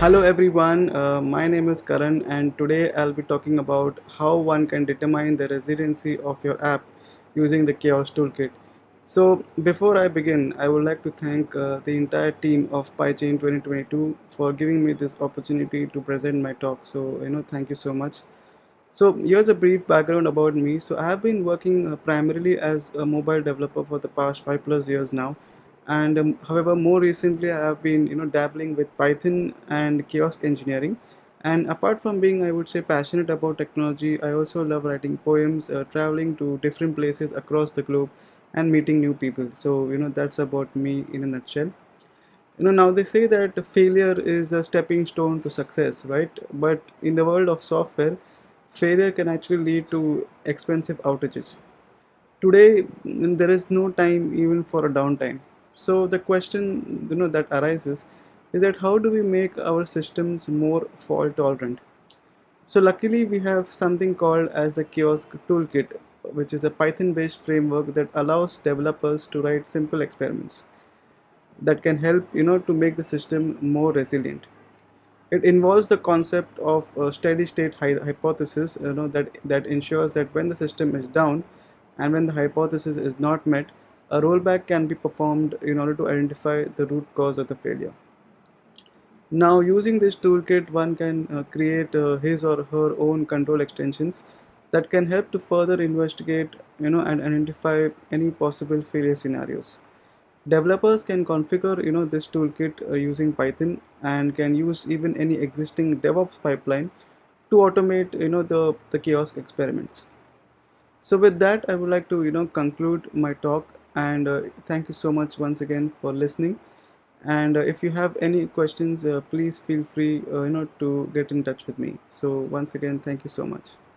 Hello everyone, my name is Karan and today I'll be talking about how one can determine the resiliency of your app using the Chaos Toolkit. So before I begin, I would like to thank the entire team of PyChain 2022 for giving me this opportunity to present my talk. So thank you so much. So here's a brief background about me. So I have been working primarily as a mobile developer for the past 5+ years now, and however, more recently I have been dabbling with Python and kiosk engineering. And apart from being, I would say, passionate about technology, I also love writing poems, traveling to different places across the globe, and meeting new people. So that's about me in a nutshell. Now they say that failure is a stepping stone to success, right? But in the world of software, failure can actually lead to expensive outages. Today, there is no time even for a downtime. So the question that arises is that how do we make our systems more fault tolerant? So luckily we have something called as the kiosk toolkit, which is a Python based framework that allows developers to write simple experiments that can help to make the system more resilient. It involves the concept of a steady state hypothesis, that ensures that when the system is down and when the hypothesis is not met, a rollback can be performed in order to identify the root cause of the failure. Now, using this toolkit, one can create his or her own control extensions that can help to further investigate, and identify any possible failure scenarios. Developers can configure this toolkit using Python and can use even any existing DevOps pipeline to automate the kiosk experiments. So with that, I would like to conclude my talk, and thank you so much once again for listening. And if you have any questions, please feel free to get in touch with me. So once again, thank you so much.